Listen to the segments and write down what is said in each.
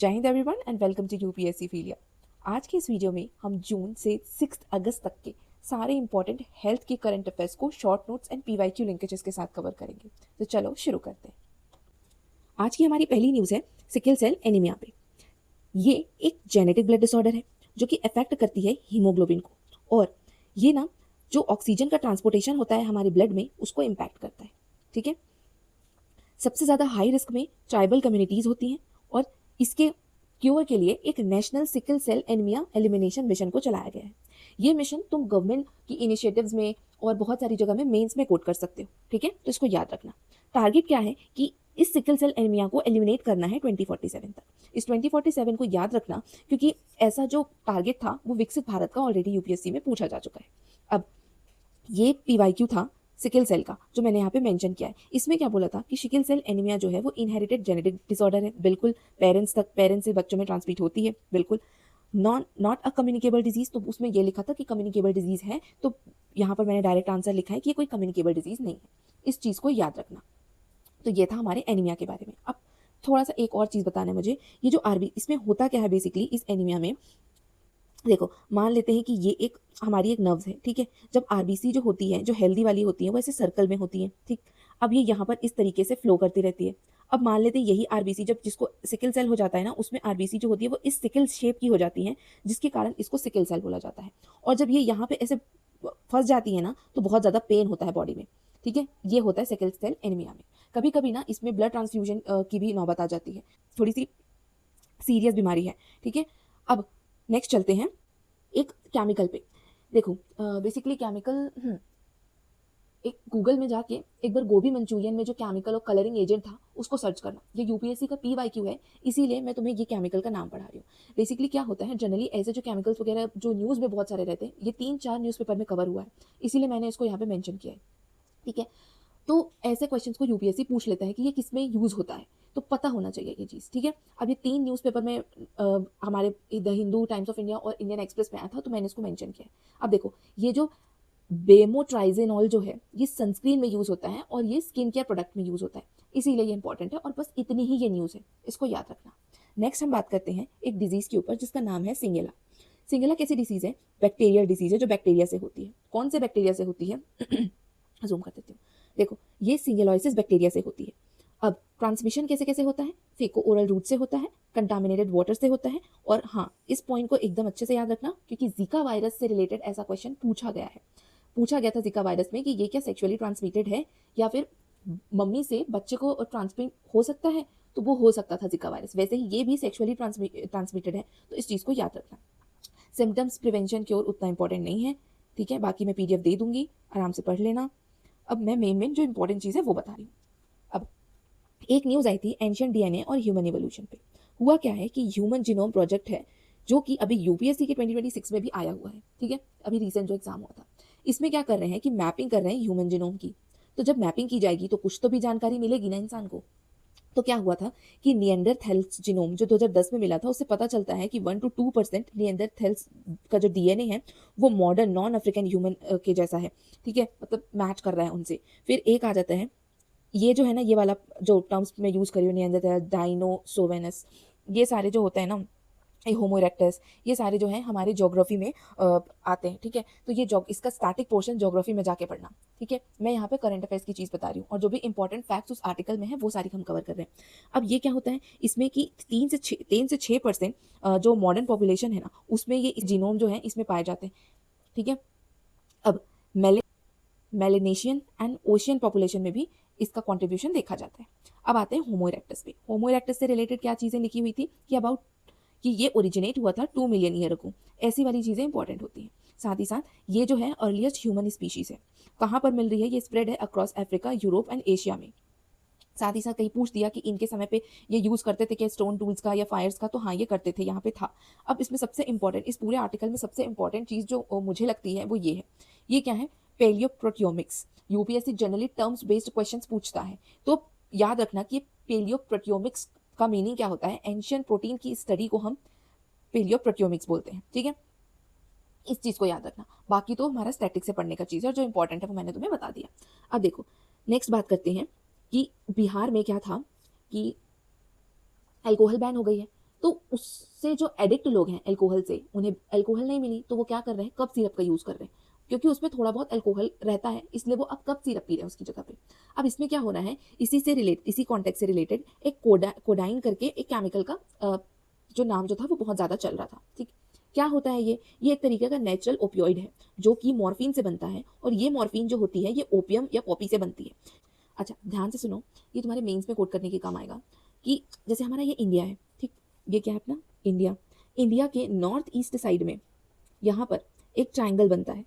जय हिंद everyone and welcome to UPSC फीलिया। आज के इस वीडियो में हम जून से 6 अगस्त तक के सारे इंपॉर्टेंट हेल्थ के करंट अफेयर्स को short notes and PYQ linkages के साथ कवर करेंगे। तो चलो शुरू करते हैं। आज की हमारी पहली न्यूज़ है सिकल सेल एनीमिया पे। ये एक जेनेटिक ब्लड डिसऑर्डर है जो कि अफेक्ट करती है हीमोग्लोबिन को, और ये ना जो ऑक्सीजन का ट्रांसपोर्टेशन होता है हमारे ब्लड में उसको इम्पैक्ट करता है। ठीक है, सबसे ज़्यादा हाई रिस्क में ट्राइबल कम्युनिटीज़ होती हैं, और इसके क्योर के लिए एक national sickle cell anaemia elimination mission को चलाया गया है। ये मिशन तुम गवर्नमेंट की इनिशिएटिव्स में और बहुत सारी जगह में मेंस में कोट कर सकते हो। ठीक है, तो इसको याद रखना। टारगेट क्या है कि इस सिकल सेल एनीमिया को एलिमिनेट करना है 2047 तक। इस 2047 को याद रखना क्योंकि ऐसा जो टारगेट था वो विकसित भारत का ऑलरेडी यूपीएससी में पूछा जा चुका है। अब ये पीवाईक्यू था सिकल सेल का जो मैंने यहाँ पे मेंशन किया है। इसमें क्या बोला था कि सिकल सेल एनीमिया जो है वो इनहेरिटेड जेनेटिक डिसऑर्डर है। बिल्कुल, पेरेंट्स से बच्चों में ट्रांसमिट होती है। बिल्कुल, नॉट अ कम्युनिकेबल डिजीज। तो उसमें ये लिखा था कि कम्युनिकेबल डिजीज है, तो यहाँ पर मैंने डायरेक्ट आंसर लिखा है कि ये कोई कम्युनिकेबल डिजीज नहीं है। इस चीज़ को याद रखना। तो ये था हमारे एनीमिया के बारे में। अब थोड़ा सा एक और चीज़ बताना है मुझे। ये जो आरबी इसमें होता क्या है बेसिकली इस एनीमिया में, देखो मान लेते हैं कि ये एक हमारी एक नर्व्स है। ठीक है, जब आरबीसी जो होती है, जो हेल्दी वाली होती है, वो ऐसे सर्कल में होती है। ठीक, अब ये यहाँ पर इस तरीके से फ्लो करती रहती है। अब मान लेते हैं यही आरबीसी जब जिसको सिकल सेल हो जाता है ना, उसमें आरबीसी जो होती है वो इस सिकल शेप की हो जाती है, जिसके कारण इसको सिकल सेल बोला जाता है। और जब ये यहाँ पे ऐसे फंस जाती है ना तो बहुत ज़्यादा पेन होता है बॉडी में। ठीक है, ये होता है सिकल सेल एनीमिया में। कभी कभी ना इसमें ब्लड ट्रांसफ्यूजन की भी नौबत आ जाती है। थोड़ी सी सीरियस बीमारी है। ठीक है, अब नेक्स्ट चलते हैं एक केमिकल पे। देखो बेसिकली केमिकल एक गूगल में जाके एक बार गोभी मंचूरियन में जो केमिकल और कलरिंग एजेंट था उसको सर्च करना। ये यूपीएससी का पीवाईक्यू है, इसीलिए मैं तुम्हें ये केमिकल का नाम पढ़ा रही हूँ। बेसिकली क्या होता है, जनरली ऐसे जो केमिकल्स वगैरह जो न्यूज़ में बहुत सारे रहते हैं, ये 3-4 न्यूज़पेपर में कवर हुआ है, इसीलिए मैंने इसको यहाँ पे मेंशन किया है। ठीक है, तो ऐसे क्वेश्चंस को यूपीएससी पूछ लेता है कि ये किस में यूज होता है, तो पता होना चाहिए ये चीज़। ठीक है, अब ये 3 न्यूज़पेपर में हमारे the Hindu, times of India और इंडियन एक्सप्रेस में आया था, तो मैंने इसको मेंशन किया है। अब देखो ये जो बेमोट्राइजेनॉल जो है ये सनस्क्रीन में यूज होता है और ये स्किन केयर प्रोडक्ट में यूज होता है, इसीलिए ये इंपॉर्टेंट है। और बस इतनी ही ये न्यूज़ है, इसको याद रखना। नेक्स्ट हम बात करते हैं एक डिजीज के ऊपर जिसका नाम है सिंगेला। सिंगेला कैसी डिजीज है? बैक्टीरियल डिजीज है जो बैक्टीरिया से होती है। कौन से बैक्टीरिया से होती है? जूम कर देती हूँ। देखो ये सिंगेलोइसिस बैक्टीरिया से होती है। अब ट्रांसमिशन कैसे कैसे होता है? फेको ओरल रूट से होता है, कंटामिनेटेड वाटर से होता है, और हाँ इस पॉइंट को एकदम अच्छे से याद रखना क्योंकि जीका वायरस से रिलेटेड ऐसा क्वेश्चन पूछा गया था जीका वायरस में कि ये क्या सेक्सुअली ट्रांसमिटेड है या फिर मम्मी से बच्चे को ट्रांसमिट हो सकता है, तो वो हो सकता था जीका वायरस। वैसे ही ये भी सेक्सुअली ट्रांसमिटेड है, तो इस चीज़ को याद रखना। सिम्टम्स प्रिवेंशन क्योर उतना इंपॉर्टेंट नहीं है। ठीक है, बाकी मैं पीडीएफ दे दूंगी, आराम से पढ़ लेना। अब मैं मेन जो इंपॉर्टेंट चीज़ है वो बता रही हूँ। अब एक न्यूज़ आई थी एंशियंट डीएनए और ह्यूमन इवोल्यूशन पे। हुआ क्या है कि ह्यूमन जीनोम प्रोजेक्ट है जो कि अभी यूपीएससी के 2026 में भी आया हुआ है। ठीक है, अभी रिसेंट जो एग्जाम हुआ था, इसमें क्या कर रहे हैं कि मैपिंग कर रहे हैं ह्यूमन जीनोम की। तो जब मैपिंग की जाएगी तो कुछ तो भी जानकारी मिलेगी ना इंसान को। तो क्या हुआ था कि निएंडरथैल्स जीनोम जो 2010 में मिला था, उससे पता चलता है कि 1 to 2% निएंडरथैल्स का जो डीएनए है वो मॉडर्न नॉन अफ्रीकन ह्यूमन के जैसा है। ठीक है, मतलब मैच कर रहा है उनसे। फिर एक आ जाता है ये जो है ना, ये वाला जो टर्म्स मैं यूज़ करी हूँ, निएंडरथैल, डायनोसोवेनस, ये सारे जो होते हैं ना, ये होमो इरेक्टस, ये सारे जो हैं हमारे ज्योग्राफी में आते हैं। ठीक है, तो ये इसका स्टैटिक पोर्शन ज्योग्राफी में जाके पढ़ना। ठीक है, मैं यहाँ पे करंट अफेयर्स की चीज़ बता रही हूँ और जो भी इंपॉर्टेंट फैक्ट्स उस आर्टिकल में है वो सारी हम कवर कर रहे हैं। अब ये क्या होता है इसमें कि 3 से 6% जो मॉडर्न पॉपुलेशन है ना, उसमें ये जीनोम जो है इसमें पाए जाते हैं। ठीक है, अब मेलेनेशियन एंड ओशियन पॉपुलेशन में भी इसका कंट्रीब्यूशन देखा जाता है। अब आते हैं होमो इरेक्टस पे। होमो इरेक्टस से रिलेटेड क्या चीज़ें लिखी हुई थी कि अबाउट कि ये ओरिजिनेट हुआ था 2 मिलियन ईयर अगो। ऐसी वाली चीज़ें इंपॉर्टेंट होती हैं। साथ ही साथ ये जो है अर्लीस्ट ह्यूमन स्पीशीज़ है। कहाँ पर मिल रही है? ये स्प्रेड है across Africa, Europe and Asia में। साथ ही साथ कहीं पूछ दिया कि इनके समय पे ये यूज़ करते थे क्या स्टोन टूल्स का या फायर्स का, तो हाँ ये करते थे, यहाँ पे था। अब इसमें सबसे इंपॉर्टेंट, इस पूरे आर्टिकल में सबसे इंपॉर्टेंट चीज़ जो मुझे लगती है वो ये है। ये क्या है? Paleoproteomics. UPSC generally terms based questions पूछता है, तो याद रखना कि पेलियोप्रोटियोमिक्स का मीनिंग क्या होता है। एंशियंट प्रोटीन की स्टडी को हम पेलियोप्रोटियोमिक्स बोलते हैं। ठीक है, इस चीज़ को याद रखना। बाकी तो हमारा स्टैटिक से पढ़ने का चीज़ है और जो इंपॉर्टेंट है वो मैंने तुम्हें बता दिया। अब देखो नेक्स्ट बात करते हैं कि बिहार में क्या था कि अल्कोहल बैन हो गई है। तो उससे जो एडिक्ट लोग हैं अल्कोहल से, उन्हें अल्कोहल नहीं मिली तो वो क्या कर रहे हैं, कप सिरप का यूज़ कर रहे हैं, क्योंकि उसमें थोड़ा बहुत अल्कोहल रहता है, इसलिए वो अब कप सिरप पी रहे हैं उसकी जगह पे। अब इसमें क्या हो रहा है, इसी कॉन्टेक्ट से रिलेटेड एक कोडाइन करके एक केमिकल का जो नाम जो था वो बहुत ज़्यादा चल रहा था। ठीक, क्या होता है ये एक तरीके का नेचुरल ओपियोइड है जो कि मॉर्फिन से बनता है, और ये मॉर्फिन जो होती है ये ओपियम या पॉपी से बनती है। अच्छा, ध्यान से सुनो, ये तुम्हारे मेंस में कोट करने के काम आएगा कि जैसे हमारा ये इंडिया है, ठीक, ये क्या है अपना इंडिया। इंडिया के नॉर्थ ईस्ट साइड में यहाँ पर एक ट्राइंगल बनता है,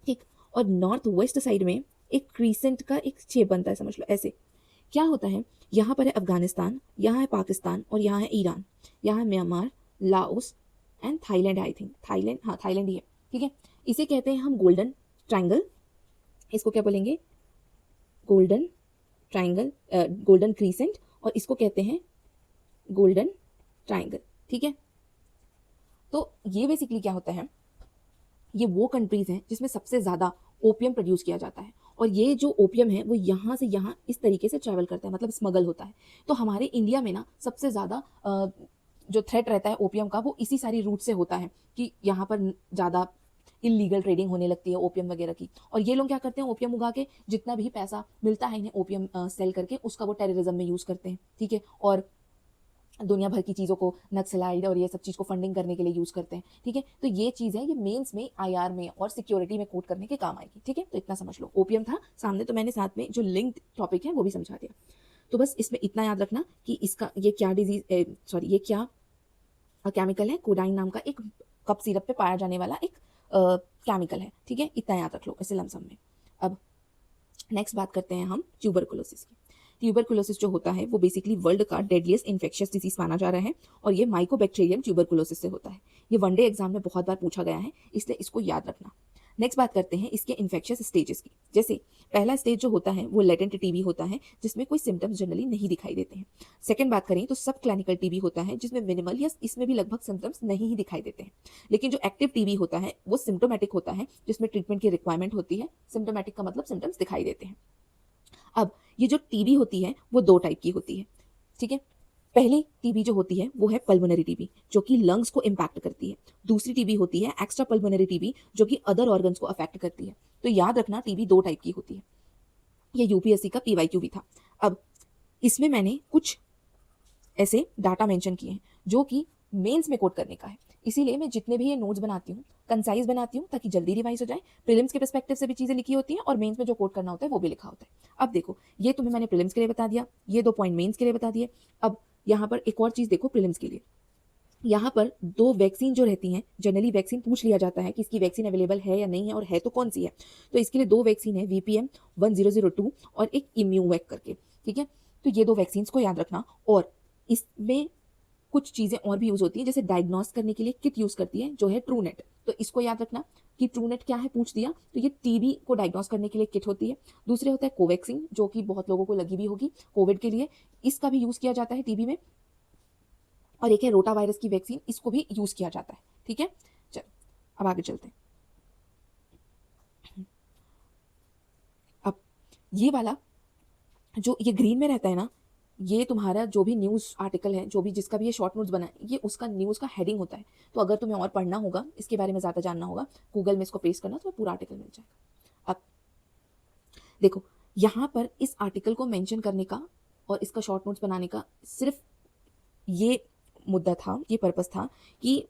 ठीक, और नॉर्थ वेस्ट साइड में एक क्रीसेंट का एक शेप बनता है, समझ लो ऐसे। क्या होता है, यहाँ पर है अफगानिस्तान, यहाँ है पाकिस्तान, और यहाँ है ईरान, यहाँ है Myanmar, Laos and Thailand. I think Thailand, हाँ थाईलैंड ही है, ठीक है। इसे कहते हैं हम गोल्डन ट्राइंगल। इसको क्या बोलेंगे, गोल्डन ट्राइंगल, गोल्डन क्रीसेंट, और इसको कहते हैं गोल्डन ट्राइंगल, ठीक है। तो ये बेसिकली क्या होता है, ये वो कंट्रीज हैं जिसमें सबसे ज़्यादा ओपियम प्रोड्यूस किया जाता है, और ये जो ओपियम है वो यहाँ से यहाँ इस तरीके से ट्रैवल करता है, मतलब स्मगल होता है। तो हमारे इंडिया में ना सबसे ज़्यादा जो थ्रेट रहता है ओपियम का वो इसी सारी रूट से होता है कि यहाँ पर ज़्यादा इलीगल ट्रेडिंग होने लगती है ओपियम वगैरह की, और ये लोग क्या करते हैं, ओपियम उगा के जितना भी पैसा मिलता है इन्हें ओपियम सेल करके उसका वो टेररिज्म में यूज़ करते हैं, ठीक है, और दुनिया भर की चीज़ों को नक्सलाइड और ये सब चीज़ को फंडिंग करने के लिए यूज़ करते हैं, ठीक है। तो ये चीज़ है, ये मेंस में आईआर में और सिक्योरिटी में कोट करने के काम आएगी, ठीक है। तो इतना समझ लो, ओपियम था सामने, तो मैंने साथ में जो लिंक्ड टॉपिक है वो भी समझा दिया। तो बस इसमें इतना याद रखना कि इसका ये क्या डिजीज, सॉरी ये क्या केमिकल है, कोडाइन नाम का एक कप सिरप पे पाया जाने वाला एक केमिकल है, ठीक है। इतना याद रख लो ऐसे लमसम में। अब नेक्स्ट बात करते हैं हम ट्यूबरकुलोसिस की। ट्यूबरकुलोसिस जो होता है वो बेसिकली वर्ल्ड का डेडलीस्ट इन्फेक्शियस डिजीज माना जा रहा है, और ये माइकोबैक्टीरियम ट्यूबरकुलोसिस से होता है। ये वनडे एग्जाम में बहुत बार पूछा गया है, इसलिए इसको याद रखना। नेक्स्ट बात करते हैं इसके इन्फेक्शियस स्टेजेस की। जैसे पहला स्टेज जो होता है वो लेटेंट टीबी होता है, जिसमें कोई सिम्टम्स जनरली नहीं दिखाई देते हैं। सेकंड बात करें तो सब क्लिनिकल टीबी होता है, जिसमें मिनिमल या इसमें भी लगभग सिम्टम्स नहीं ही दिखाई देते हैं। लेकिन जो एक्टिव टीबी होता है वो सिम्टोमेटिक होता है, जिसमें ट्रीटमेंट की रिक्वायरमेंट होती है। सिम्टोमेटिक का मतलब सिम्टम्स दिखाई देते हैं। अब ये जो टीबी होती है वो दो टाइप की होती है, ठीक है। पहली टीबी जो होती है वो है पल्मोनरी टीबी, जो कि लंग्स को इम्पैक्ट करती है। दूसरी टीबी होती है एक्स्ट्रा पल्मोनरी टीबी, जो कि अदर ऑर्गन्स को अफेक्ट करती है। तो याद रखना टीबी दो टाइप की होती है। ये यूपीएससी का पीवाईक्यू भी था। अब इसमें मैंने कुछ ऐसे डाटा मेंशन किए हैं जो कि मेंस में कोट करने का है, इसीलिए मैं जितने भी ये नोट्स बनाती हूँ कंसाइज बनाती हूँ ताकि जल्दी रिवाइज हो जाए। प्रीलिम्स के पर्सपेक्टिव से भी चीज़ें लिखी होती हैं और मेंस में जो कोट करना होता है वो भी लिखा होता है। अब देखो, ये तुम्हें मैंने प्रीलिम्स के लिए बता दिया, ये 2 पॉइंट मेंस के लिए बता दिए। अब यहाँ पर एक और चीज़ देखो प्रीलिम्स के लिए, यहाँ पर 2 वैक्सीन जो रहती हैं, जनरली वैक्सीन पूछ लिया जाता है कि इसकी वैक्सीन अवेलेबल है या नहीं है, और है तो कौन सी है। तो इसके लिए 2 वैक्सीन है, VPM 1002 और एक इम्यूवैक करके, ठीक है। तो ये 2 वैक्सीन को याद रखना। और इसमें कुछ चीज़ें और भी यूज़ होती हैं, जैसे डायग्नोस करने के लिए किट यूज़ करती है जो है ट्रूनेट। तो इसको याद रखना कि ट्रूनेट क्या है, पूछ दिया तो ये टीबी को डायग्नोस करने के लिए किट होती है। दूसरे होता है कोवैक्सीन, जो कि बहुत लोगों को लगी भी होगी कोविड के लिए, इसका भी यूज़ किया जाता है टीबी में। और एक है रोटा वायरस की वैक्सीन, इसको भी यूज़ किया जाता है, ठीक है। चलो अब आगे चलते हैं। अब ये वाला जो ये ग्रीन में रहता है ना, ये तुम्हारा जो भी न्यूज़ आर्टिकल है, जो भी जिसका भी ये शॉर्ट नोट्स बना है, ये उसका न्यूज़ का हेडिंग होता है। तो अगर तुम्हें और पढ़ना होगा, इसके बारे में ज़्यादा जानना होगा, गूगल में इसको पेस्ट करना तो पूरा आर्टिकल मिल जाएगा। अब देखो, यहाँ पर इस आर्टिकल को मेंशन करने का और इसका शॉर्ट नोट्स बनाने का सिर्फ ये मुद्दा था, ये पर्पस था कि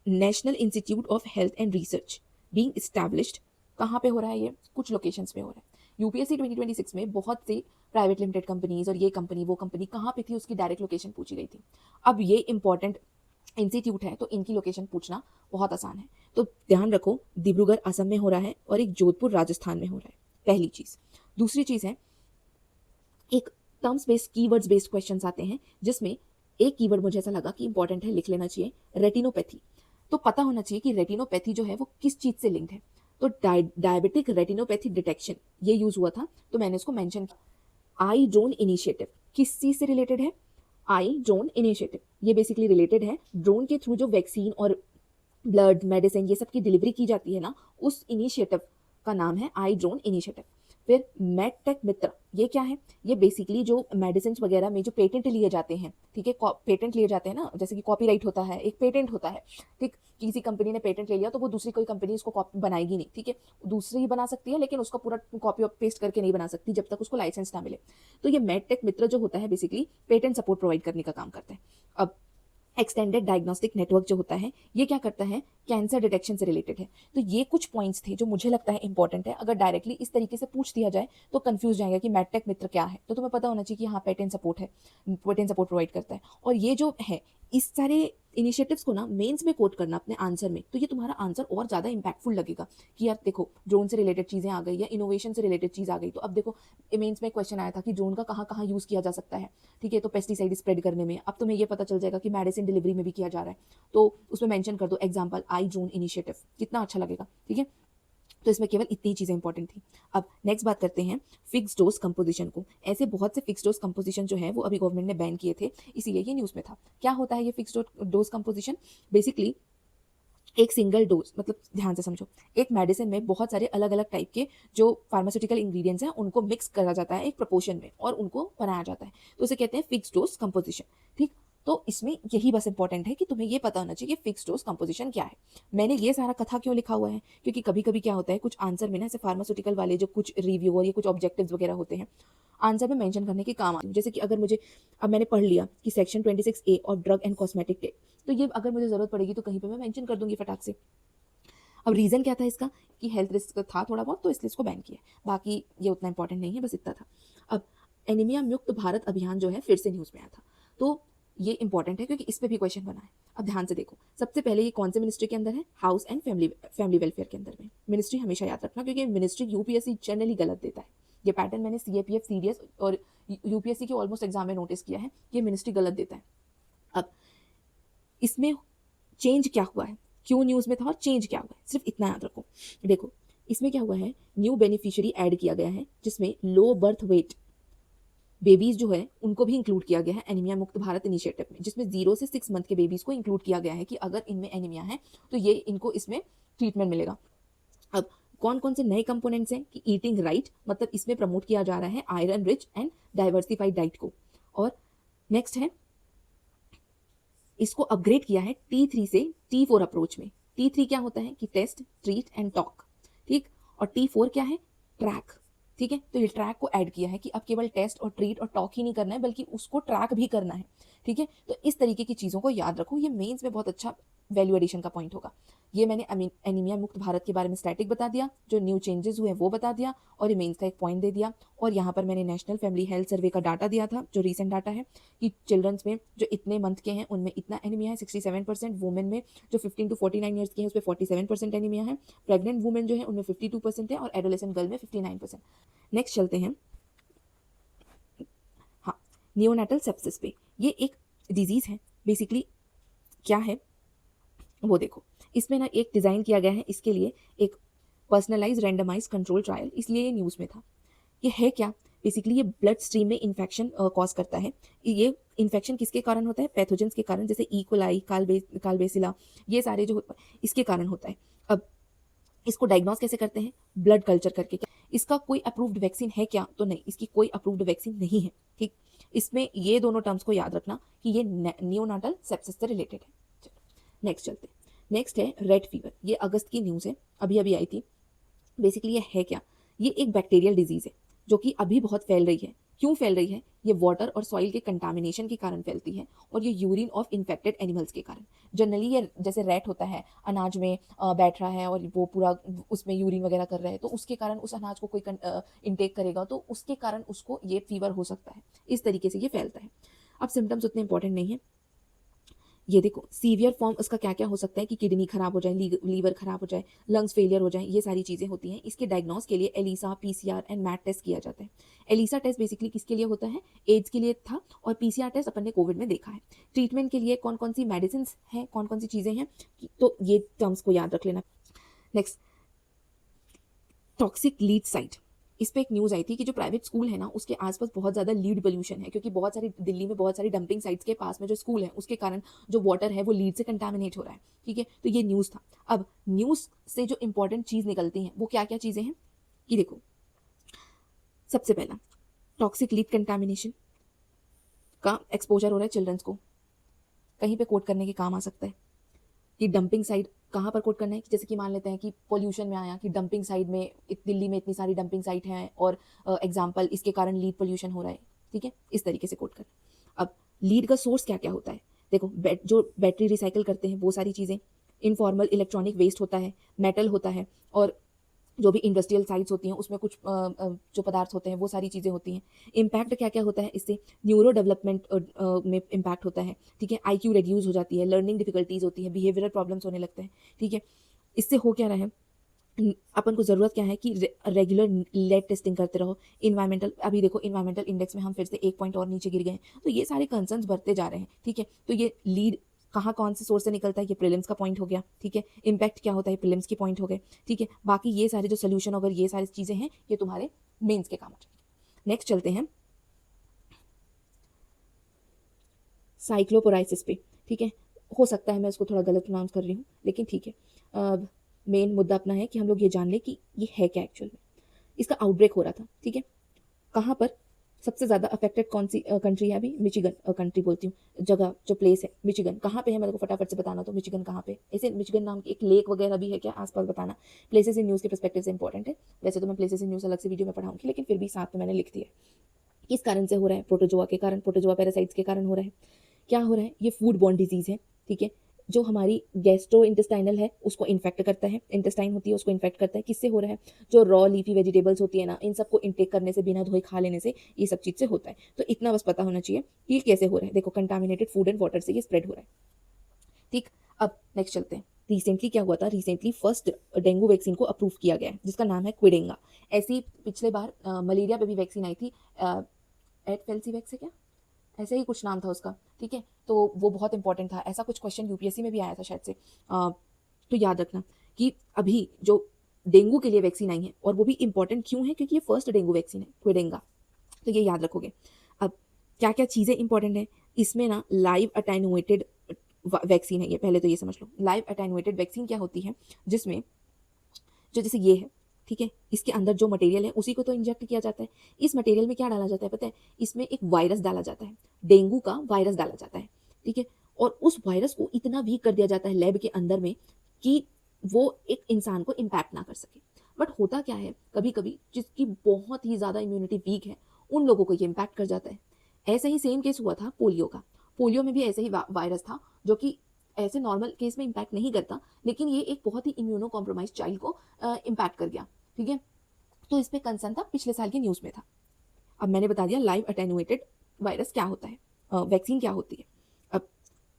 national institute of health and research being established कहाँ पे हो रहा है, ये कुछ लोकेशंस पे हो रहा है। यूपीएससी 2026 में बहुत से प्राइवेट लिमिटेड कंपनीज और ये कंपनी वो कंपनी कहाँ पे थी उसकी डायरेक्ट लोकेशन पूछी गई थी। अब ये इंपॉर्टेंट इंस्टीट्यूट है तो इनकी लोकेशन पूछना बहुत आसान है। तो ध्यान रखो, डिब्रूगढ़ असम में हो रहा है और एक जोधपुर राजस्थान में हो रहा है, पहली चीज़। दूसरी चीज़ है, एक terms based keywords based questions आते हैं, जिसमें एक कीवर्ड मुझे ऐसा लगा कि इंपॉर्टेंट है, लिख लेना चाहिए, रेटिनोपैथी। तो पता होना चाहिए कि रेटिनोपैथी जो है वो किस चीज़ से लिंक्ड है। तो डायबिटिक रेटिनोपैथी डिटेक्शन ये यूज़ हुआ था, तो मैंने इसको मेंशन किया। आई ड्रोन इनिशिएटिव किस चीज़ से रिलेटेड है, आई ड्रोन इनिशिएटिव ये बेसिकली रिलेटेड है ड्रोन के थ्रू जो वैक्सीन और ब्लड मेडिसिन ये सब की डिलीवरी की जाती है ना, उस इनिशिएटिव का नाम है आई ड्रोन इनिशिएटिव। फिर मेडटेक मित्र, ये क्या है, ये बेसिकली जो मेडिसिन वगैरह में जो पेटेंट लिए जाते हैं, ठीक है, पेटेंट लिए जाते हैं ना, जैसे कि कॉपीराइट होता है, एक पेटेंट होता है, ठीक, किसी कंपनी ने पेटेंट ले लिया तो वो दूसरी कोई कंपनी उसको कॉपी बनाएगी नहीं, ठीक है, दूसरी ही बना सकती है लेकिन उसका पूरा कॉपी और पेस्ट करके नहीं बना सकती जब तक उसको लाइसेंस ना मिले। तो ये मेडटेक मित्र जो होता है बेसिकली पेटेंट सपोर्ट प्रोवाइड करने का काम करता है। अब एक्सटेंडेड डायग्नोस्टिक नेटवर्क जो होता है ये क्या करता है, कैंसर डिटेक्शन से रिलेटेड है। तो ये कुछ पॉइंट्स थे जो मुझे लगता है इंपॉर्टेंट है, अगर डायरेक्टली इस तरीके से पूछ दिया जाए तो कंफ्यूज जाएगा कि मेडटेक मित्र क्या है, तो तुम्हें पता होना चाहिए कि हाँ पेटेंट सपोर्ट है, पेटेंट सपोर्ट प्रोवाइड करता है। और ये जो है इस सारे इनिशिएटिव्स को ना मेंस में कोट करना अपने आंसर में, तो ये तुम्हारा आंसर और ज़्यादा इंपैक्टफुल लगेगा कि यार देखो ड्रोन से रिलेटेड चीज़ें आ गई या इनोवेशन से रिलेटेड चीज़ आ गई। तो अब देखो मेंस में क्वेश्चन आया था कि ड्रोन का कहाँ कहाँ यूज़ किया जा सकता है, ठीक है, तो पेस्टिसाइड स्प्रेड करने में, अब तुम्हें ये पता चल जाएगा कि मेडिसिन डिलीवरी में भी किया जा रहा है, तो उसमें मेंशन कर दो एग्जांपल आई ड्रोन इनिशिएटिव, कितना अच्छा लगेगा, ठीक है। तो इसमें केवल इतनी चीज़ें इंपॉर्टेंट थी। अब नेक्स्ट बात करते हैं फिक्स डोज कंपोजिशन को। ऐसे बहुत से फिक्स डोज कंपोजिशन जो है वो अभी गवर्नमेंट ने बैन किए थे, इसीलिए ये न्यूज़ में था। क्या होता है ये फिक्स डोज कंपोजिशन, बेसिकली एक सिंगल डोज, मतलब ध्यान से समझो, एक मेडिसिन में बहुत सारे अलग अलग टाइप के जो फार्मास्यूटिकल इंग्रेडिएंट्स हैं उनको मिक्स करा जाता है एक प्रोपोर्शन में और उनको बनाया जाता है, तो उसे कहते हैं फिक्स डोज कंपोजिशन, ठीक। तो इसमें यही बस इंपॉर्टेंट है कि तुम्हें ये पता होना चाहिए कि फिक्स डोज कंपोजिशन क्या है। मैंने ये सारा कथा क्यों लिखा हुआ है, क्योंकि कभी कभी क्या होता है कुछ आंसर में ना ऐसे फार्मास्यूटिकल वाले जो कुछ रिव्यू और ये कुछ ऑब्जेक्टिव्स वगैरह होते हैं आंसर में मेंशन करने के काम आते हैं। जैसे कि अगर मुझे, अब मैंने पढ़ लिया कि सेक्शन 26A और ड्रग एंड कॉस्मेटिक टेक, तो ये अगर मुझे जरूरत पड़ेगी तो कहीं पे मैं मेंशन कर दूंगी फटाक से। अब रीज़न क्या था इसका, कि हेल्थ रिस्क था थोड़ा बहुत तो इसलिए इसको बैन किया, बाकी ये उतना इंपॉर्टेंट नहीं है, बस इतना था। अब एनीमिया मुक्त भारत अभियान जो है फिर से न्यूज़ में आया था, तो ये इंपॉर्टेंट है क्योंकि इस पे भी क्वेश्चन बना है। अब ध्यान से देखो, सबसे पहले ये कौन से मिनिस्ट्री के अंदर है, हाउस एंड फैमिली वेलफेयर के अंदर में। मिनिस्ट्री हमेशा याद रखना क्योंकि मिनिस्ट्री यूपीएससी जनरली गलत देता है। ये पैटर्न मैंने सीएपीएफ सीडीएस और यूपीएससी के ऑलमोस्ट एग्जाम में नोटिस किया है कि ये मिनिस्ट्री गलत देता है। अब इसमें चेंज क्या हुआ है, क्यों न्यूज़ में था और चेंज क्या हुआ है, सिर्फ इतना याद रखो। देखो इसमें क्या हुआ है, न्यू बेनिफिशियरी ऐड किया गया है जिसमें लो बर्थ वेट बेबीज जो है उनको भी इंक्लूड किया गया है एनीमिया मुक्त भारत इनिशिएटिव में, जिसमें 0 से 6 मंथ के बेबीज को इंक्लूड किया गया है कि अगर इनमें एनीमिया है तो ये इनको इसमें ट्रीटमेंट मिलेगा। अब कौन कौन से नए कंपोनेंट्स हैं कि ईटिंग राइट, मतलब इसमें प्रमोट किया जा रहा है iron rich and diversified diet को। और नेक्स्ट है, इसको अपग्रेड किया है T3 से T4 अप्रोच में। T3 क्या होता है कि टेस्ट ट्रीट एंड टॉक, ठीक, और T4 क्या है, ट्रैक, ठीक है। तो ये ट्रैक को ऐड किया है कि अब केवल टेस्ट और ट्रीट और टॉक ही नहीं करना है बल्कि उसको ट्रैक भी करना है, ठीक है। तो इस तरीके की चीज़ों को याद रखो, ये मेंस में बहुत अच्छा वैल्यू एडिशन का पॉइंट होगा। ये मैंने एनीमिया मुक्त भारत के बारे में स्टैटिक बता दिया, जो न्यू चेंजेस हुए वो बता दिया, और ये मेंस का एक पॉइंट दे दिया। और यहाँ पर मैंने नेशनल फैमिली हेल्थ सर्वे का डाटा दिया था जो रीसेंट डाटा है कि चिल्ड्रंस में जो इतने मंथ के हैं उनमें इतना एनीमिया है 67%, वुमेन में जो 15 to 49 ईयर्स की है उस पर 47% एनीमिया है, प्रेग्नेंट वुमेन जो है उनमें 52% है और एडोलेसेंट गर्ल में 59%। नेक्स्ट चलते हैं, हाँ, नियोनेटल सेप्सिस पे। ये एक डिजीज़ है, बेसिकली क्या है वो देखो, इसमें ना एक डिज़ाइन किया गया है इसके लिए एक पर्सनलाइज रैंडमाइज कंट्रोल ट्रायल, इसलिए ये न्यूज़ में था। ये है क्या, बेसिकली ये ब्लड स्ट्रीम में इन्फेक्शन कॉज करता है। ये इन्फेक्शन किसके कारण होता है, पैथोजेंस के कारण, जैसे इकोलाई, कालबेसिला, ये सारे जो इसके कारण होता है। अब इसको डायग्नोस कैसे करते हैं, ब्लड कल्चर करके। इसका कोई अप्रूव्ड वैक्सीन है क्या, तो नहीं, इसकी कोई अप्रूव्ड वैक्सीन नहीं है, ठीक। इसमें ये दोनों टर्म्स को याद रखना कि ये नियोनाटल सेप्सिस से रिलेटेड है। चलो नेक्स्ट चलते हैं। नेक्स्ट है रेड फीवर, ये अगस्त की न्यूज़ है, अभी अभी आई थी। बेसिकली ये है क्या, ये एक बैक्टीरियल डिजीज़ है जो कि अभी बहुत फैल रही है। क्यों फैल रही है, ये वाटर और सॉइल के कंटामिनेशन के कारण फैलती है और ये यूरिन ऑफ इन्फेक्टेड एनिमल्स के कारण। जनरली ये जैसे रैट होता है अनाज में बैठ रहा है और वो पूरा उसमें यूरिन वगैरह कर रहा है, तो उसके कारण उस अनाज को कोई इनटेक करेगा तो उसके कारण उसको ये फीवर हो सकता है, इस तरीके से ये फैलता है। अब सिम्टम्स उतने इंपॉर्टेंट नहीं है, ये देखो सीवियर फॉर्म उसका क्या क्या हो सकता है कि किडनी खराब हो जाए, लीवर खराब हो जाए, लंग्स फेलियर हो जाए, ये सारी चीज़ें होती हैं। इसके डायग्नोस के लिए ELISA, PCR and MAT test किया जाता है। एलिसा टेस्ट बेसिकली किसके लिए होता है, एड्स के लिए था, और पीसीआर टेस्ट अपन ने कोविड में देखा है। ट्रीटमेंट के लिए कौन कौन सी मेडिसिन हैं, कौन कौन सी चीज़ें हैं, तो ये टर्म्स को याद रख लेना। नेक्स्ट, टॉक्सिक लीड साइट, इस पे एक न्यूज़ आई थी कि जो प्राइवेट स्कूल है ना उसके आसपास बहुत ज़्यादा लीड पोल्यूशन है, क्योंकि बहुत सारी दिल्ली में बहुत सारी डंपिंग साइट्स के पास में जो स्कूल है उसके कारण जो वाटर है वो लीड से कंटामिनेट हो रहा है, ठीक है। तो ये न्यूज़ था। अब न्यूज़ से जो इंपॉर्टेंट चीज़ निकलती हैं वो क्या क्या चीज़ें हैं कि देखो, सबसे पहला टॉक्सिक लीड कंटामिनेशन का एक्सपोजर हो रहा है चिल्ड्रंस को, कहीं पे कोट करने के काम आ सकता है। कि डंपिंग साइड कहाँ पर कोट करना है, जैसे कि मान लेते हैं कि पोल्यूशन में आया कि डंपिंग साइड में दिल्ली में इतनी सारी डंपिंग साइट हैं और एग्जाम्पल इसके कारण लीड पोल्यूशन हो रहा है, ठीक है, इस तरीके से कोट करना। अब लीड का सोर्स क्या क्या होता है, देखो जो बैटरी रिसाइकिल करते हैं वो सारी चीज़ें, इनफॉर्मल इलेक्ट्रॉनिक वेस्ट होता है, मेटल होता है, और जो भी इंडस्ट्रियल साइट्स होती हैं उसमें कुछ जो पदार्थ होते हैं वो सारी चीज़ें होती हैं। इम्पैक्ट क्या क्या होता है इससे, न्यूरो डेवलपमेंट में इम्पैक्ट होता है, ठीक है, आईक्यू रिड्यूस हो जाती है, लर्निंग डिफिकल्टीज होती है, बिहेवियरल प्रॉब्लम्स होने लगते हैं, ठीक है। इससे हो क्या रहा है, अपन को ज़रूरत क्या है कि रेगुलर लेड टेस्टिंग करते रहो। इन्वायरमेंटल, अभी देखो इन्वायरमेंटल इंडेक्स में हम फिर से 1 पॉइंट और नीचे गिर गए हैं, तो ये सारे कंसर्न्स बढ़ते जा रहे हैं, ठीक है। तो ये लीड कहाँ कौन से सोर्स से निकलता है, ये प्रीलिम्स का पॉइंट हो गया, ठीक है। इम्पैक्ट क्या होता है, प्रीलिम्स के पॉइंट हो गए, ठीक है। बाकी ये सारे जो सोल्यूशन अगर ये सारी चीज़ें हैं ये तुम्हारे मेंस के काम आ जाएंगे। नेक्स्ट चलते हैं साइक्लोपोराइसिस पे, ठीक है। हो सकता है मैं इसको थोड़ा गलत प्रोनाउंस कर रही हूँ, लेकिन ठीक है। मेन मुद्दा अपना है कि हम लोग ये जान लें कि ये है क्या एक्चुअल में। इसका आउटब्रेक हो रहा था, ठीक है। कहाँ पर सबसे ज़्यादा अफेक्टेड कौन सी कंट्री है, अभी मिचिगन कंट्री बोलती हूँ, जगह जो प्लेस है मिचिगन, कहाँ पे है मेरे को फटाफट से बताना, तो मिचिगन कहाँ पे, ऐसे मिचिगन नाम की एक लेक वगैरह भी है क्या आसपास, बताना। प्लेसेस इन न्यूज़ के पर्सपेक्टिव से इंपॉर्टेंट है, वैसे तो मैं प्लेसेस इन न्यूज़ अलग से वीडियो में पढ़ाऊंगी, लेकिन फिर भी साथ में मैंने लिख दिया है। किस कारण से हो रहा है, प्रोटोजोआ के कारण, प्रोटोजोआ पैरासाइट्स के कारण हो रहा है। क्या हो रहा है, ये फूड बॉर्न डिजीज है, ठीक है। जो हमारी गैस्ट्रो इंटेस्टाइनल है उसको इन्फेक्ट करता है, इंटेस्टाइन होती है उसको इन्फेक्ट करता है। किससे हो रहा है, जो रॉ लीफी वेजिटेबल्स होती है ना, इन सबको इंटेक करने से, बिना धोए खा लेने से ये सब चीज़ से होता है। तो इतना बस पता होना चाहिए कि ये कैसे हो रहा है। देखो कंटामिनेटेड फूड एंड वाटर से ये स्प्रेड हो रहा है, ठीक। अब नेक्स्ट चलते हैं, रिसेंटली क्या हुआ था, रिसेंटली फर्स्ट डेंगू वैक्सीन को अप्रूव किया गया है जिसका नाम है क्विडेंगा। ऐसी पिछले बार मलेरिया पे भी वैक्सीन आई थी, एडफेल्सीवैक्स है क्या, ऐसे ही कुछ नाम था उसका, ठीक है। तो वो बहुत इंपॉर्टेंट था, ऐसा कुछ क्वेश्चन यूपीएससी में भी आया था शायद से। तो याद रखना कि अभी जो डेंगू के लिए वैक्सीन आई है, और वो भी इंपॉर्टेंट क्यों है, क्योंकि ये फर्स्ट डेंगू वैक्सीन है क्विडेंगा, तो ये याद रखोगे। अब क्या क्या चीज़ें इंपॉर्टेंट है इसमें ना, लाइव अटेनुएटेड वैक्सीन है ये, पहले तो ये समझ लो। लाइव अटेनुएटेड वैक्सीन क्या होती है, जिसमें जो जैसे ये है, ठीक है, इसके अंदर जो मटेरियल है उसी को तो इंजेक्ट किया जाता है। इस मटेरियल में क्या डाला जाता है पता है, इसमें एक वायरस डाला जाता है, डेंगू का वायरस डाला जाता है, ठीक है। और उस वायरस को इतना वीक कर दिया जाता है लैब के अंदर में कि वो एक इंसान को इम्पैक्ट ना कर सके। बट होता क्या है, कभी कभी जिसकी बहुत ही ज़्यादा इम्यूनिटी वीक है उन लोगों को ये इम्पैक्ट कर जाता है। ऐसा ही सेम केस हुआ था पोलियो का। पोलियो में भी ऐसे ही वायरस था जो कि ऐसे नॉर्मल केस में इम्पैक्ट नहीं करता, लेकिन ये एक बहुत ही इम्यूनो कॉम्प्रोमाइज चाइल्ड को इम्पैक्ट कर गया, ठीक है। तो इस पर कंसर्न था, पिछले साल की न्यूज़ में था। अब मैंने बता दिया लाइव अटेनुएटेड वायरस क्या होता है, वैक्सीन क्या होती है। अब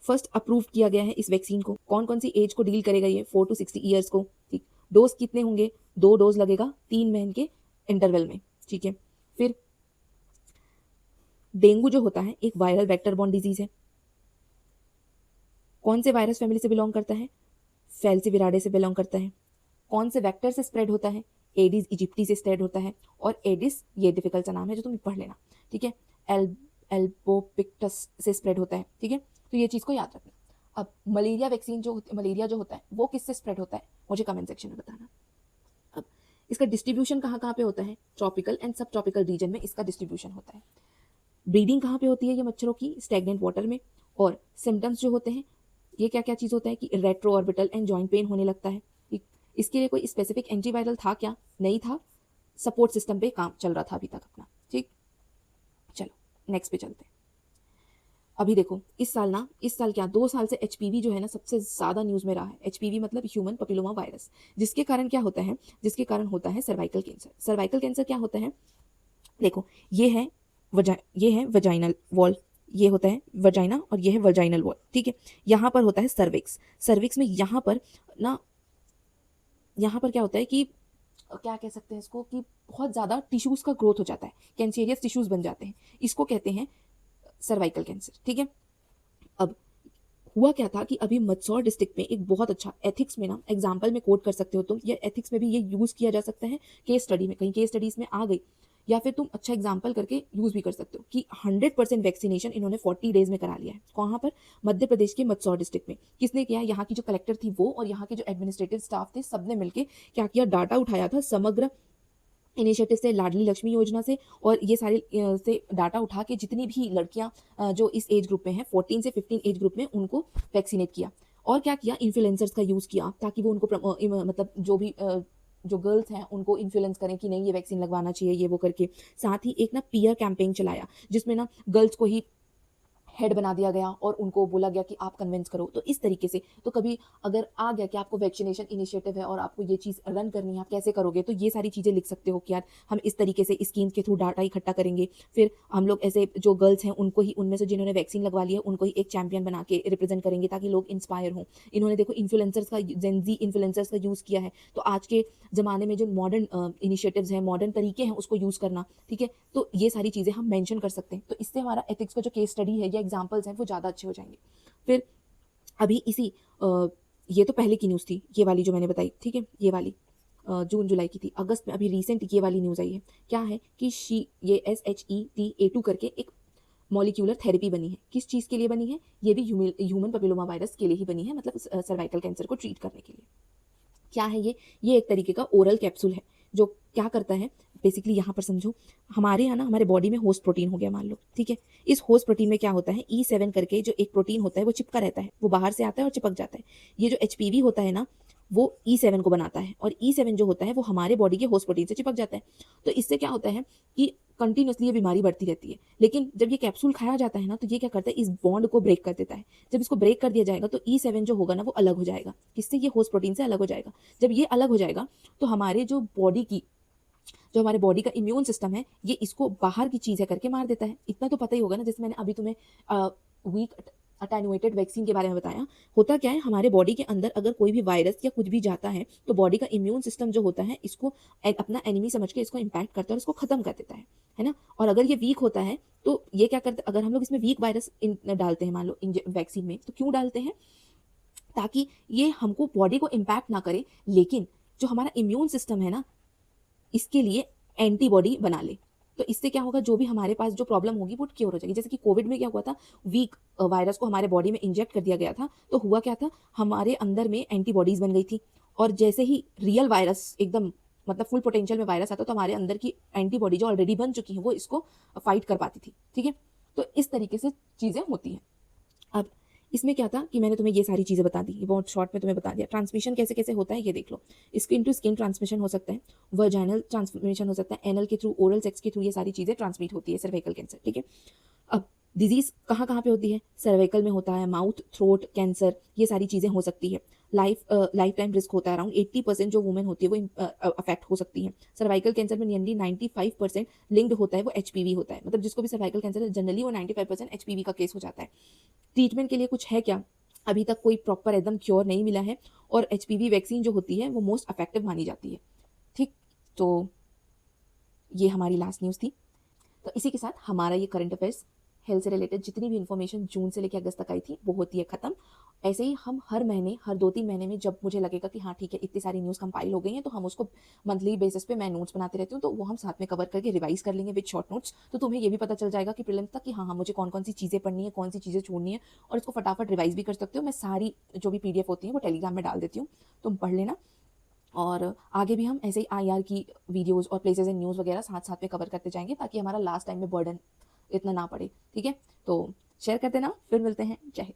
फर्स्ट अप्रूव किया गया है इस वैक्सीन को, कौन कौन सी एज को डील करेगा ये, 4 to 60 ईयर्स को, ठीक। डोज कितने होंगे, 2 डोज लगेगा 3 महीने के इंटरवल में, ठीक है। फिर डेंगू जो होता है एक वायरल वेक्टर बॉर्न डिजीज है, कौन से वायरस फैमिली से बिलोंग करता है, फैल्सीविराडे से बिलोंग करता है। कौन से वेक्टर से स्प्रेड होता है, एडिस इजिप्टी से स्प्रेड होता है। और एडिस ये डिफिकल्ट सा नाम है जो तुम पढ़ लेना, ठीक है, एल्बोपिक्टस से स्प्रेड होता है, ठीक है। तो ये चीज़ को याद रखना। अब मलेरिया वैक्सीन जो मलेरिया जो होता है वो किससे स्प्रेड होता है, मुझे कमेंट सेक्शन में बताना। अब इसका डिस्ट्रीब्यूशन कहाँ कहाँ पे होता है, ट्रॉपिकल एंड सब ट्रॉपिकल रीजन में इसका डिस्ट्रीब्यूशन होता है। ब्रीडिंग कहाँ पे होती है ये मच्छरों की, स्टैग्नेंट वाटर में। और सिम्टम्स जो होते हैं ये क्या क्या चीज़ होता है कि retro orbital and joint pain होने लगता है। इसके लिए कोई स्पेसिफिक एंटीवायरल था क्या, नहीं था, सपोर्ट सिस्टम पे काम चल रहा था अभी तक अपना, ठीक। चलो नेक्स्ट पे चलते हैं। अभी देखो इस साल ना, इस साल क्या 2 साल से एचपीवी जो है ना सबसे ज़्यादा न्यूज़ में रहा है। एचपीवी मतलब ह्यूमन पपिलोमा वायरस, जिसके कारण क्या होता है, जिसके कारण होता है सर्वाइकल कैंसर। सर्वाइकल कैंसर क्या होता है, देखो ये है ये है वजाइनल वॉल, ये होता है वजाइना और ये है वजाइनल वॉल, ठीक है। यहाँ पर होता है सर्विक्स, सर्विक्स में यहाँ पर ना, यहाँ पर क्या होता है कि क्या कह सकते हैं इसको, कि बहुत ज़्यादा टिश्यूज़ का ग्रोथ हो जाता है, कैंसेरियस टिश्यूज़ बन जाते हैं, इसको कहते हैं सर्वाइकल कैंसर, ठीक है। अब हुआ क्या था कि अभी मंदसौर डिस्ट्रिक्ट में एक बहुत अच्छा एथिक्स में ना एग्जाम्पल में कोट कर सकते हो तुम, या एथिक्स में भी ये यूज़ किया जा सकता है, केस स्टडी में, कहीं केस स्टडीज़ में आ गई, या फिर तुम अच्छा एग्जाम्पल करके यूज़ भी कर सकते हो कि 100% वैक्सीनेशन इन्होंने 40 डेज में करा लिया है। कहाँ पर, मध्य प्रदेश के मंदसौर डिस्ट्रिक्ट में। किसने किया, यहाँ की जो कलेक्टर थी वो और यहाँ के जो एडमिनिस्ट्रेटिव स्टाफ थे सबने मिलकर क्या किया, डाटा उठाया था समग्र इनिशिएटिव से, लाडली लक्ष्मी योजना से, और ये सारे से डाटा उठा के जितनी भी लड़कियां जो इस एज ग्रुप में हैं 14 से 15 एज ग्रुप में, उनको वैक्सीनेट किया। और क्या किया, इन्फ्लुएंसर्स का यूज़ किया ताकि वो उनको मतलब जो भी जो गर्ल्स हैं उनको इन्फ्लुएंस करें कि नहीं ये वैक्सीन लगवाना चाहिए, ये वो करके। साथ ही एक ना पीयर कैंपेन चलाया जिसमें ना गर्ल्स को ही हेड बना दिया गया और उनको बोला गया कि आप कन्विंस करो। तो इस तरीके से, तो कभी अगर आ गया कि आपको वैक्सीनेशन इनिशिएटिव है और आपको ये चीज़ रन करनी है, आप कैसे करोगे, तो ये सारी चीज़ें लिख सकते हो कि यार हम इस तरीके से स्कीम्स के थ्रू डाटा इकट्ठा करेंगे। फिर हम लोग ऐसे जो गर्ल्स हैं उनको ही, उनमें से जिन्होंने वैक्सीन लगवा लिया उनको ही एक चैंपियन बना के रिप्रेजेंट करेंगे ताकि लोग इंस्पायर हों। इन्होंने देखो इन्फ्लुएंसर्स का, जेनजी इन्फ्लुएंसर्स का यूज़ किया है। तो आज के ज़माने में जो मॉडर्न इनिशिएटिव्स हैं, मॉडर्न तरीके हैं उसको यूज़ करना, ठीक है, तो ये सारी चीज़ें हम मेंशन कर सकते हैं। तो इससे हमारा एथिक्स का जो केस स्टडी है या एग्जांपल्स हैं वो ज़्यादा अच्छे हो जाएंगे। फिर अभी इसी ये तो पहले की न्यूज़ थी, ये वाली जो मैंने बताई, ठीक है, ये वाली जून जुलाई की थी। अगस्त में अभी रिसेंट ये वाली न्यूज़ आई है। क्या है कि ये SHETA2 करके एक मॉलिक्यूलर थेरेपी बनी है। किस चीज़ के लिए बनी है, ये भी ह्यूमन पेपिलोमा वायरस के लिए ही बनी है, मतलब सर्वाइकल कैंसर को ट्रीट करने के लिए। क्या है ये एक तरीके का ओरल कैप्सूल है जो क्या करता है, बेसिकली यहाँ पर समझो, हमारे यहाँ ना हमारे बॉडी में होस्ट प्रोटीन हो गया मान लो, ठीक है। इस होस्ट प्रोटीन में क्या होता है, E7 करके जो एक प्रोटीन होता है वो चिपका रहता है, वो बाहर से आता है और चिपक जाता है। ये जो HPV होता है ना, वो E7 को बनाता है, और E7 जो होता है वो हमारे बॉडी के होस्ट प्रोटीन से चिपक जाता है। तो इससे क्या होता है कि कंटिन्यूसली ये बीमारी बढ़ती रहती है। लेकिन जब ये कैप्सूल खाया जाता है ना, तो ये क्या करता है, इस बॉन्ड को ब्रेक कर देता है। जब इसको ब्रेक कर दिया जाएगा तो E7 जो होगा ना वो अलग हो जाएगा, किससे, ये होस्ट प्रोटीन से अलग हो जाएगा। जब ये अलग हो जाएगा तो हमारे जो हमारे बॉडी का इम्यून सिस्टम है, ये इसको बाहर की चीज़ है करके मार देता है। इतना तो पता ही होगा ना, जैसे मैंने अभी तुम्हें वीक अटेनुएटेड वैक्सीन के बारे में बताया। होता क्या है, हमारे बॉडी के अंदर अगर कोई भी वायरस या कुछ भी जाता है तो बॉडी का इम्यून सिस्टम जो होता है इसको अपना एनिमी समझ के इसको इम्पैक्ट करता है और इसको खत्म कर देता है ना। और अगर ये वीक होता है तो ये क्या करता है, अगर हम लोग इसमें वीक वायरस डालते हैं मान लो वैक्सीन में, तो क्यों डालते हैं, ताकि ये हमको बॉडी को इम्पैक्ट ना करे, लेकिन जो हमारा इम्यून सिस्टम है ना, इसके लिए एंटीबॉडी बना ले। तो इससे क्या होगा, जो भी हमारे पास जो प्रॉब्लम होगी वो क्योर हो जाएगी। जैसे कि कोविड में क्या हुआ था, वीक वायरस को हमारे बॉडी में इंजेक्ट कर दिया गया था, तो हुआ क्या था, हमारे अंदर में एंटीबॉडीज बन गई थी। और जैसे ही रियल वायरस एकदम मतलब फुल पोटेंशियल में वायरस आता तो हमारे अंदर की एंटीबॉडी जो ऑलरेडी बन चुकी है वो इसको फाइट कर पाती थी, ठीक है। तो इस तरीके से चीज़ें होती हैं। अब इसमें क्या था कि मैंने तुम्हें ये सारी चीज़ें बता दी, ये बहुत शॉर्ट में तुम्हें बता दिया। ट्रांसमिशन कैसे कैसे होता है ये देख लो। स्किन टू स्किन ट्रांसमिशन हो सकता है, वर्जाइनल ट्रांसमिशन हो सकता है, एनल के थ्रू, ओरल सेक्स के थ्रू, ये सारी चीज़ें ट्रांसमिट होती है सर्वाइकल कैंसर, ठीक है। अब डिजीज कहाँ कहाँ पे होती है, सर्वाइकल में होता है, माउथ थ्रोट कैंसर, ये सारी चीज़ें हो सकती है। लाइफ टाइम रिस्क होता है, अराउंड 80% जो वुमेन होती है वो अफेक्ट हो सकती है। सर्वाइकल कैंसर में नियरली 95% लिंक्ड होता है वो HPV होता है, मतलब जिसको भी सर्वाइकल कैंसर है जनरली वो 95% HPV का केस हो जाता है। ट्रीटमेंट के लिए कुछ है क्या, अभी तक कोई प्रॉपर एकदम क्योर नहीं मिला है, और HPV वैक्सीन जो होती है वो मोस्ट इफेक्टिव मानी जाती है, ठीक। तो ये हमारी लास्ट न्यूज़ थी। तो इसी के साथ हमारा ये करंट अफेयर्स हेल्थ से रिलेटेड जितनी भी इन्फॉर्मेशन जून से लेकर अगस्त तक आई थी वो होती है खत्म। ऐसे ही हम हर महीने, हर 2-3 महीने में जब मुझे लगेगा कि हाँ ठीक है इतनी सारी न्यूज़ कंपाइल हो गई हैं, तो हम उसको मंथली बेसिस पे मैं नोट्स बनाते रहती हूँ, तो वो हम साथ में कवर करके रिवाइज कर लेंगे विद शॉर्ट नोट्स। तो तुम्हें ये भी पता चल जाएगा कि प्रीलिम्स तक कि हाँ हाँ मुझे कौन कौन सी चीज़ें पढ़नी है, कौन सी चीज़ें छोड़नी है, और इसको फटाफट रिवाइज भी कर सकते हो। मैं सारी जो भी PDF होती हैं वो टेलीग्राम में डाल देती हूँ, तुम पढ़ लेना। और आगे भी हम ऐसे ही IR की वीडियोस और प्लेसेस एंड न्यूज़ वगैरह साथ साथ में कवर करते जाएंगे ताकि हमारा लास्ट टाइम में बर्डन इतना ना पड़े, ठीक है। तो शेयर कर देना, फिर मिलते हैं, जय हिंद।